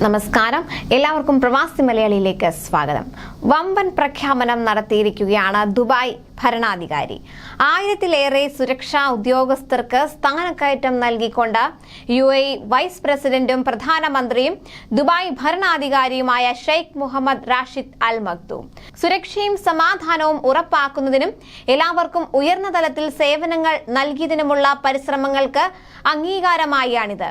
നമസ്കാരം, എല്ലാവർക്കും പ്രവാസി മലയാളിയിലേക്ക് സ്വാഗതം. വമ്പൻ പ്രഖ്യാപനം നടത്തിയിരിക്കുകയാണ് ദുബായ് ഭരണാധികാരി. 1000-ലേറെ സുരക്ഷാ ഉദ്യോഗസ്ഥർക്ക് സ്ഥാനക്കയറ്റം നൽകിക്കൊണ്ട് UAE വൈസ് പ്രസിഡന്റും പ്രധാനമന്ത്രിയും ദുബായ് ഭരണാധികാരിയുമായ Sheikh Mohammed Rashid Al Maktoum സുരക്ഷയും സമാധാനവും ഉറപ്പാക്കുന്നതിനും എല്ലാവർക്കും ഉയർന്ന തലത്തിൽ സേവനങ്ങൾ നൽകിയതിനുമുള്ള പരിശ്രമങ്ങൾക്ക് അംഗീകാരമായാണിത്.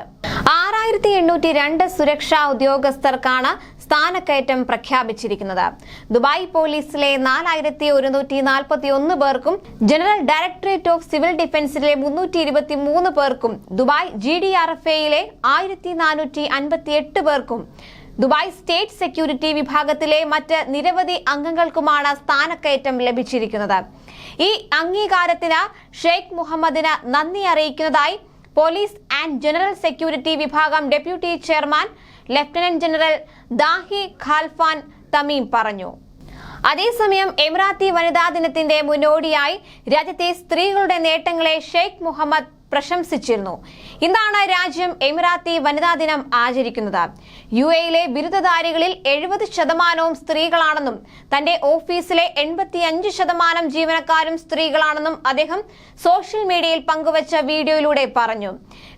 6802 സുരക്ഷാ ഉദ്യോഗസ്ഥർക്കാണ് സ്ഥാനക്കയറ്റം പ്രഖ്യാപിച്ചിരിക്കുന്നത്. ദുബായ് പോലീസിലെ 4141 പേർക്കും ജനറൽ ഡയറക്ടറേറ്റ് ഓഫ് സിവിൽ ഡിഫൻസിലെ 323 പേർക്കും ദുബായ് GDRFയിലെ 1458 പേർക്കും ദുബായ് സ്റ്റേറ്റ് സെക്യൂരിറ്റി വിഭാഗത്തിലെ മറ്റ് നിരവധി അംഗങ്ങൾക്കുമാണ് സ്ഥാനക്കയറ്റം ലഭിച്ചിരിക്കുന്നത്. ഈ അംഗീകാരത്തിന് ഷെയ്ഖ് മുഹമ്മദിന് നന്ദി അറിയിക്കുന്നതായി പോലീസ് ആൻഡ് ജനറൽ സെക്യൂരിറ്റി വിഭാഗം deputy chairman lieutenant general Dhahi Khalfan Tamim പറഞ്ഞു. അതേസമയം എമിറാത്തി വനിതാ ദിനത്തിന്റെ മുന്നോടിയായി രാജ്യത്തെ സ്ത്രീകളുടെ നേട്ടങ്ങളെ ഷെയ്ഖ് മുഹമ്മദ് പ്രശംസിച്ചിരുന്നു. ഇന്നാണ് രാജ്യം എമിറാത്തി വനിതാ ദിനം ആചരിക്കുന്നത്. UAEയിലെ ബിരുദധാരികളിൽ 70% സ്ത്രീകളാണെന്നും തന്റെ ഓഫീസിലെ 85% ജീവനക്കാരും സ്ത്രീകളാണെന്നും അദ്ദേഹം സോഷ്യൽ മീഡിയയിൽ പങ്കുവച്ച വീഡിയോയിലൂടെ പറഞ്ഞു.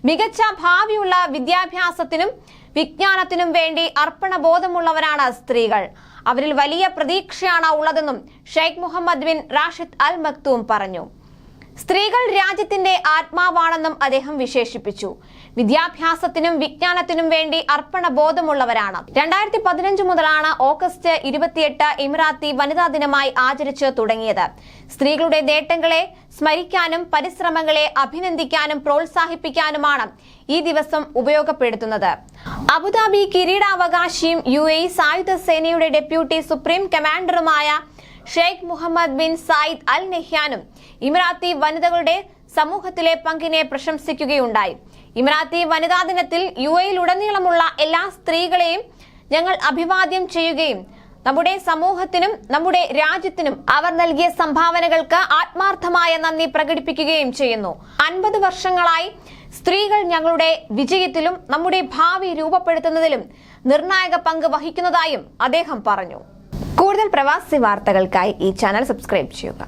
മികച്ച ഭാവിയുള്ള വിദ്യാഭ്യാസത്തിനും വിജ്ഞാനത്തിനും വേണ്ടി അർപ്പണബോധമുള്ളവരാണ് സ്ത്രീകൾ. അവരിൽ വലിയ പ്രതീക്ഷയാണ് ഉള്ളതെന്നും Sheikh Mohammed bin Rashid Al Maktoum പറഞ്ഞു. സ്ത്രീകൾ രാജ്യത്തിന്റെ ആത്മാവാണെന്നും അദ്ദേഹം വിശേഷിപ്പിച്ചു. വിദ്യാഭ്യാസത്തിനും വിജ്ഞാനത്തിനും വേണ്ടി അർപ്പണബോധമുള്ളവരാണ്. 2015 മുതലാണ് ഓഗസ്റ്റ് 28 എമിറാത്തി വനിതാ ദിനമായി ആചരിച്ചു തുടങ്ങിയത്. സ്ത്രീകളുടെ നേട്ടങ്ങളെ സ്മരിക്കാനും പരിശ്രമങ്ങളെ അഭിനന്ദിക്കാനും പ്രോത്സാഹിപ്പിക്കാനുമാണ് ഈ ദിവസം ഉപയോഗപ്പെടുത്തുന്നത്. അബുദാബി കിരീടാവകാശിയും UAE സായുധ സേനയുടെ ഡെപ്യൂട്ടി സുപ്രീം കമാൻഡറുമായ Sheikh Mohammed bin Zayed Al നഹ്യാനും ഇമിറാത്തി വനിതകളുടെ സമൂഹത്തിലെ പങ്കിനെ പ്രശംസിക്കുകയുണ്ടായി. ഇമിറാത്തി വനിതാ ദിനത്തിൽ UAEയിലുടനീളമുള്ള എല്ലാ സ്ത്രീകളെയും ഞങ്ങൾ അഭിവാദ്യം ചെയ്യുകയും നമ്മുടെ സമൂഹത്തിനും നമ്മുടെ രാജ്യത്തിനും അവർ നൽകിയ സംഭാവനകൾക്ക് ആത്മാർത്ഥമായ നന്ദി പ്രകടിപ്പിക്കുകയും ചെയ്യുന്നു. 50 വർഷങ്ങളായി സ്ത്രീകൾ ഞങ്ങളുടെ വിജയത്തിലും നമ്മുടെ ഭാവി രൂപപ്പെടുത്തുന്നതിലും നിർണായക പങ്ക് വഹിക്കുന്നതായും അദ്ദേഹം പറഞ്ഞു. കൂടുതൽ പ്രവാസി വാർത്തകൾക്കായി ഈ ചാനൽ സബ്സ്ക്രൈബ് ചെയ്യുക.